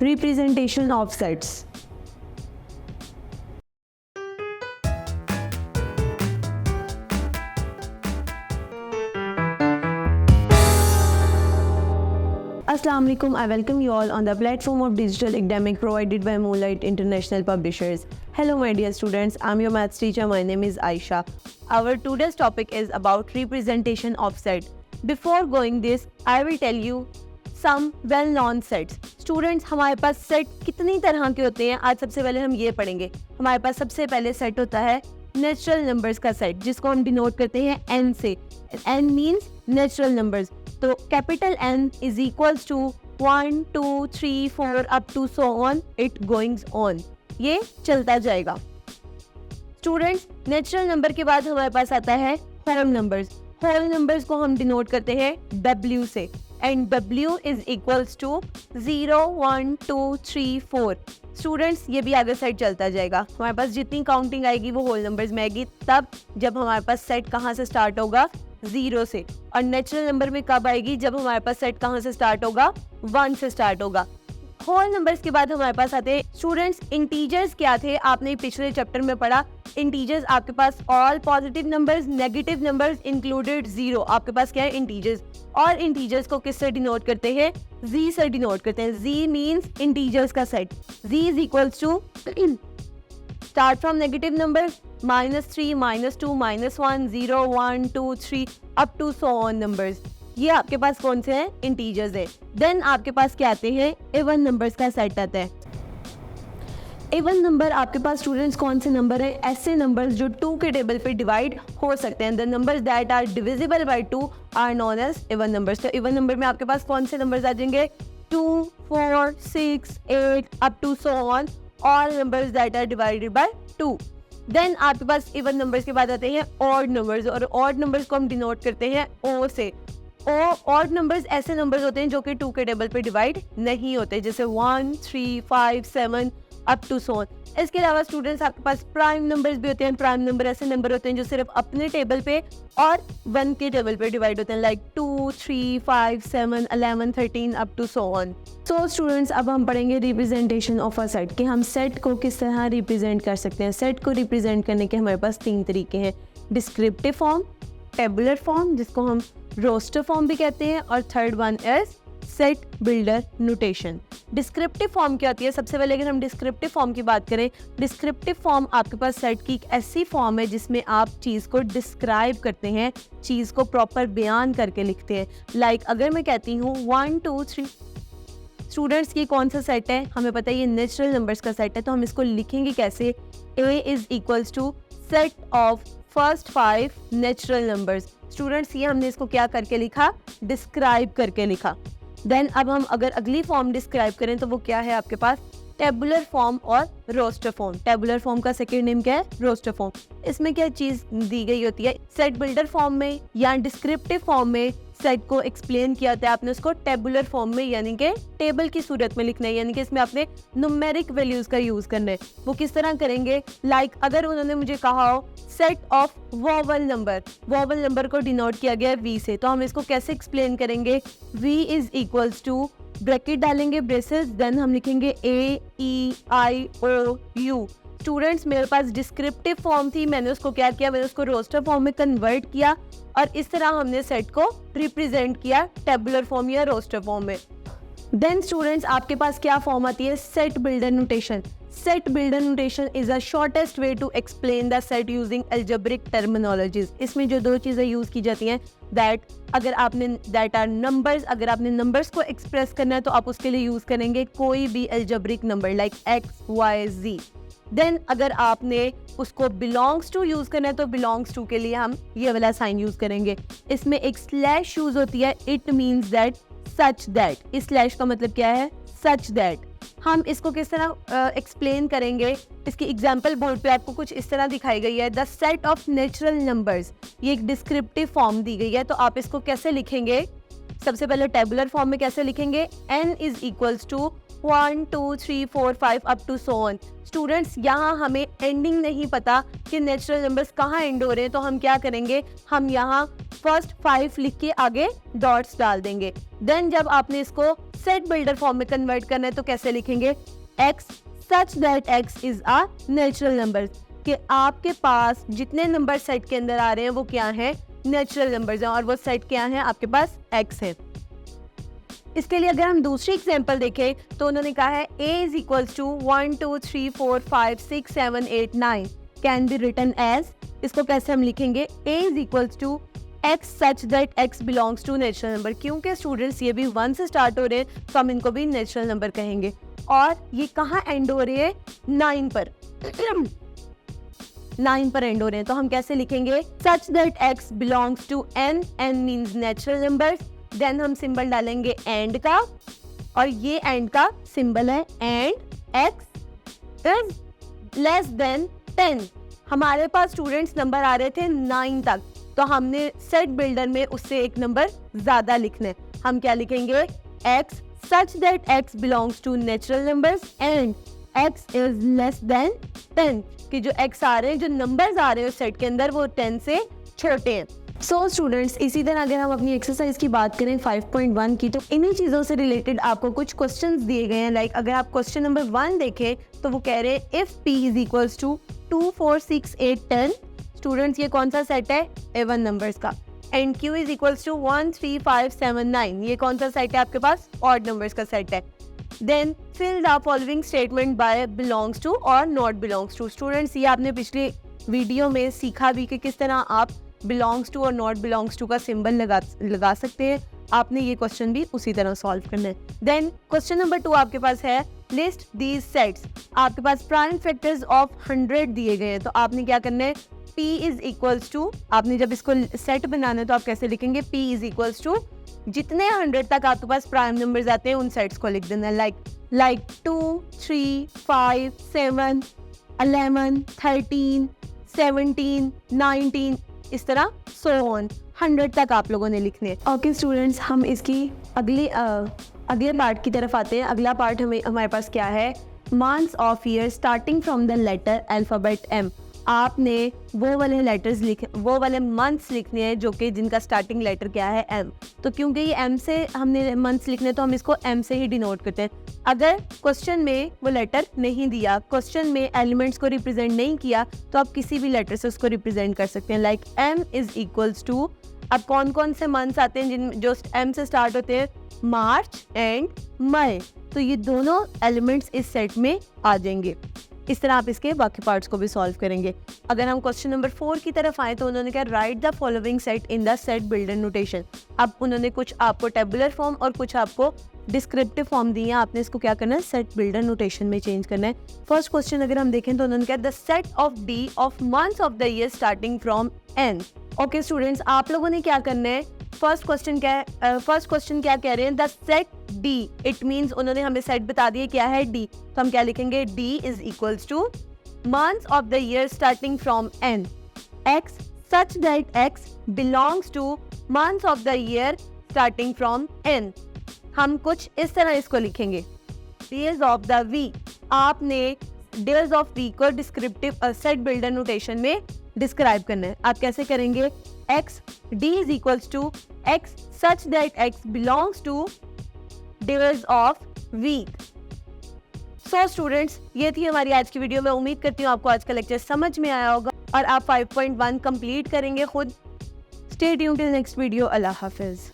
Representation of sets. Assalamu alaikum. I welcome you all on the platform of digital academic provided by Moonlight International Publishers. Hello my dear students, I'm your maths teacher. My name is Aisha. Our today's topic is about representation of set. Before going this, I will tell you some well-known sets. Students, हमारे पास set कितनी तरह के होते हैं आज सबसे पहले हम ये पढ़ेंगे. हमारे पास सबसे पहले सेट होता है नेचुरल नंबर्स का सेट, जिसको हम डिनोट करते हैं n से. n means natural numbers. तो capital N is equals to 1, 2, 3, 4 up to so on, it goings on. ये चलता जाएगा. स्टूडेंट्स, नेचुरल नंबर के बाद हमारे पास आता है होल नंबर्स. होल नंबर्स को हम डिनोट करते हैं W से, and W is equals to 0, 1, 2, 3, 4. Students, ये भी आगे साइड चलता जाएगा. हमारे पास जितनी काउंटिंग आएगी वो होल नंबर्स में आएगी, तब जब हमारे पास सेट कहाँ से स्टार्ट होगा, 0 से. और नेचुरल नंबर में कब आएगी, जब हमारे पास सेट कहाँ से स्टार्ट होगा, 1 से स्टार्ट होगा. होल नंबर्स के बाद हमारे पास आते हैं स्टूडेंट्स इंटीजर्स. क्या थे, आपने पिछले चैप्टर में पढ़ा. इंटीजर्स आपके पास all positive numbers, negative numbers included 0. आपके पास क्या है, इंटीजर्स. और इंटीजर्स को किससे डिनोट करते हैं, z से डिनोट करते हैं. z मींस इंटीजर्स का set. z is equals to start from negative number -3, -2, -1, 0, 1, 2, 3 up to so on numbers. ये आपके पास कौन से हैं, इंटीजर्स है. देन आपके पास क्या आते हैं, इवन नंबर्स का सेट आता है. इवन नंबर आपके पास स्टूडेंट्स कौन से नंबर है, ऐसे नंबर्स जो 2 के टेबल पे डिवाइड हो सकते हैं. The numbers that are divisible by 2 are known as even numbers. तो इवन नंबर में आपके पास कौन से नंबर्स आ जाएंगे, 2, 4, 6, 8 up to so on, all numbers that are divided by 2. Then आपके पास इवन नंबर्स के बाद आते हैं ऑड नंबर्स, और ऑड नंबर्स को हम डिनोट करते हैं O से. ऑड नंबर्स ऐसे नंबर्स होते हैं जो कि 2 के टेबल पे डिवाइड नहीं होते, जैसे 1, 3, 5, 7 अप टू सो ऑन. इसके अलावा स्टूडेंट्स आपके पास प्राइम नंबर्स भी होते हैं. प्राइम नंबर ऐसे नंबर होते हैं जो सिर्फ अपने टेबल पे और 1 के टेबल पे डिवाइड होते हैं, like 2, 3, 5, 7, 11, 13 up to so on. So students, अब हम पढ़ेंगे रिप्रेजेंटेशन ऑफ अ सेट, कि हम सेट को किस तरह रिप्रेजेंट कर सकते हैं. सेट को रिप्रेजेंट करने के हमारे पास 3 तरीके हैं, डिस्क्रिप्टिव फॉर्म, टेबुलर फॉर्म जिसको हम रोस्टर फॉर्म भी कहते हैं, और third one is set builder notation. Descriptive form क्या होती है, सबसे पहले अगर हम डिस्क्रिप्टिव फॉर्म की बात करें, डिस्क्रिप्टिव फॉर्म आपके पास सेट की एक ऐसी फॉर्म है जिसमें आप चीज़ को डिस्क्राइब करते हैं, चीज़ को प्रॉपर बयान करके लिखते हैं. लाइक अगर मैं कहती हूँ 1, 2, 3. स्टूडेंट्स, ये कौन सा सेट है, हमें पता है ये नेचुरल नंबर्स का सेट है. तो हम इसको लिखेंगे कैसे, A is equals to set of first 5 natural numbers. Students, ये हमने इसको क्या करके लिखा, डिस्क्राइब करके लिखा. देन अब हम अगर अगली फॉर्म डिस्क्राइब करें तो वो क्या है आपके पास, टेबुलर फॉर्म और रोस्टर फॉर्म. टेबुलर फॉर्म का सेकंड नेम क्या है, रोस्टर फॉर्म. इसमें क्या चीज़ दी गई होती है, सेट बिल्डर फॉर्म में या डिस्क्रिप्टिव फॉर्म में सेट को एक्सप्लेन किया जाता है, आपने उसको टेबुलर फॉर्म में यानी कि टेबल की सूरत में लिखना है, यानी कि इसमें आपने न्यूमेरिक वैल्यूज का यूज करना है. वो किस तरह करेंगे, लाइक अगर उन्होंने मुझे कहा हो set of vowel number, vowel number को डिनोट किया गया है V से, तो हम इसको कैसे एक्सप्लेन करेंगे, V is equals to bracket डालेंगे, ब्रेसेस, देन हम लिखेंगे AEIOU. स्टूडेंट्स, मेरे पास डिस्क्रिप्टिव फॉर्म थी, मैंने उसको क्या किया, मैंने उसको रोस्टर फॉर्म में कन्वर्ट किया, और इस तरह हमने सेट को रिप्रेजेंट किया टेबुलर फॉर्म या रोस्टर फॉर्म में. देन स्टूडेंट्स, आपके पास क्या फॉर्म आती है, set builder notation. Set builder notation is the shortest way to explain the set using algebraic terminologies. इसमें जो 2 चीज़ें यूज़ की जाती हैं, दैट आर नंबर्स. अगर आपने नंबर्स को एक्सप्रेस करना है तो आप उसके लिए यूज़ करेंगे कोई भी algebraic number like X, Y, Z. Then अगर आपने उसको बिलोंग्स टू यूज़ करना है तो बिलोंग्स टू के लिए हम ये वाला साइन यूज़ करेंगे. इसमें एक स्लैश यूज़ होती है, it means that, such that. इस स्लैश का मतलब क्या है, सच दैट. हम इसको किस तरह एक्सप्लेन करेंगे, इसकी एग्जाम्पल बोर्ड पे आपको कुछ इस तरह दिखाई गई है, the set of natural numbers. ये एक डिस्क्रिप्टिव फॉर्म दी गई है, तो आप इसको कैसे लिखेंगे, सबसे पहले टेबुलर फॉर्म में कैसे लिखेंगे, N is equals to 1 2 3 4 5 up to so on. Students यहाँ हमें एंडिंग नहीं पता कि नेचुरल नंबर्स कहाँ एंड हो रहे हैं, तो हम क्या करेंगे, हम यहाँ फर्स्ट 5 लिख के आगे डॉट्स डाल देंगे। देन जब आपने इसको सेट बिल्डर फॉर्म में कन्वर्ट करना है तो कैसे लिखेंगे, x such that x is a natural number, कि आपके पास जितने नंबर सेट के अंदर आ रहे हैं वो क्या है, नेचुरल नंबर्स हैं, और वो सेट क्या है, आपके पास x है। इसके लिए अगर हम दूसरी एग्जांपल देखें तो उन्होंने कहा है a is equals to 1 2 3 4 5 6 7 8 9 can be written as, इसको कैसे हम लिखेंगे, a is equals to x such that x belongs to natural number. क्योंकि स्टूडेंट्स ये भी 1 से स्टार्ट हो रहे हैं तो हम इनको भी नेचुरल नंबर कहेंगे, और ये कहाँ एंड हो रहे हैं, 9 पर 9 पर एंड हो रहे हैं, तो हम कैसे लिखेंगे, such that x belongs to n, n means natural number. Then हम सिंबल डालेंगे एंड का, और ये एंड का सिंबल है and x is less than 10। हमारे पास स्टूडेंट्स नंबर आ रहे थे 9 तक, तो हमने सेट बिल्डर में उससे एक नंबर ज्यादा लिखना है। हम क्या लिखेंगे, x such that x belongs to natural numbers and x is less than 10, कि जो x आ रहे हैं, जो नंबर्स आ रहे हैं सेट के अंदर वो 10 से छोटे हैं। सो स्टूडेंट्स, इसी तरह अगर हम अपनी एक्सरसाइज की बात करें 5.1 की, तो इन्हीं चीज़ों से रिलेटेड आपको कुछ क्वेश्चंस दिए गए हैं। लाइक अगर आप क्वेश्चन नंबर 1 देखें तो वो कह रहे हैं if p is equals to 2 4 6 8 10, students ये कौन सा सेट है, इवन नंबर्स का, and q is equals to 1 3 5 7 9, ये कौन सा सेट है, आपके पास ऑड नंबर्स का सेट है। Then fill the following statement by belongs to और नॉट बिलोंग्स टू। स्टूडेंट्स ये आपने पिछले वीडियो में सीखा भी कि किस तरह आप बिलोंग्स टू और नॉट बिलोंग्स टू का सिंबल लगा सकते हैं। आपने ये क्वेश्चन भी उसी तरह सॉल्व करना है। देन क्वेश्चन नंबर 2 आपके पास है लिस्ट दीज सेट्स। आपके पास प्राइम फैक्टर्स ऑफ 100 दिए गए हैं, तो आपने क्या करना है, p इज इक्वल्स टू, आपने जब इसको सेट बनाना है तो आप कैसे लिखेंगे, p इज इक्वल्स टू जितने 100 तक आपके पास प्राइम नंबर्स आते हैं उन सेट्स को लिख देना है। लाइक 2 3 5 7 11 13 17 19, इस तरह सो ऑन 100 तक आप लोगों ने लिखने हैं। ओके स्टूडेंट्स, हम इसकी अगले पार्ट की तरफ आते हैं। अगला पार्ट हमारे पास क्या है, months of year starting from the letter alphabet m। आपने वो वाले मंथ्स लिखने हैं जो कि जिनका स्टार्टिंग लेटर क्या है, m। तो क्योंकि ये m से हमने मंथ्स लिखने तो हम इसको m से ही डिनोट करते हैं। अगर क्वेश्चन में वो लेटर नहीं दिया, क्वेश्चन में एलिमेंट्स को रिप्रेजेंट नहीं किया, तो आप किसी भी लेटर से उसको रिप्रेजेंट कर सकते हैं। Like m is equals to, अब कौन कौन से मंथ्स आते हैं जो m से स्टार्ट होते हैं, मार्च एंड मई, तो ये दोनों एलिमेंट्स इस सेट में आ जाएंगे। इस तरह आप इसके बाकी पार्ट्स को भी सॉल्व करेंगे। अगर हम क्वेश्चन नंबर 4 की तरफ आए तो उन्होंने कहा right the following set in the set builder notation. अब उन्होंने कुछ आपको टेबुलर फॉर्म और कुछ आपको डिस्क्रिप्टिव फॉर्म दी है, आपने इसको क्या करना है, सेट बिल्डर नोटेशन में चेंज करना है। फर्स्ट क्वेश्चन अगर हम देखें तो उन्होंने कहा the set of D of months of the year starting from N. Okay students, आप लोगों ने क्या करना है, फर्स्ट क्वेश्चन क्या कह रहे हैं, the set D, it means उन्होंने हमें सेट बता दिया क्या है, डी, तो हम क्या लिखेंगे, D is equals to months of the year starting from N, X such that X belongs to months of the year starting from N. हम कुछ इस तरह इसको लिखेंगे, डेज ऑफ द वीक, आपने डेज ऑफ वीक को descriptive set builder notation में describe करना है। आप कैसे करेंगे, x d is equals to x such that x belongs to days of week। So students, ये थी हमारी आज की वीडियो। मैं उम्मीद करती हूँ आपको आज का लेक्चर समझ में आया होगा और आप 5.1 कंप्लीट करेंगे खुद। Stay tuned till next video। अल्लाह हाफिज।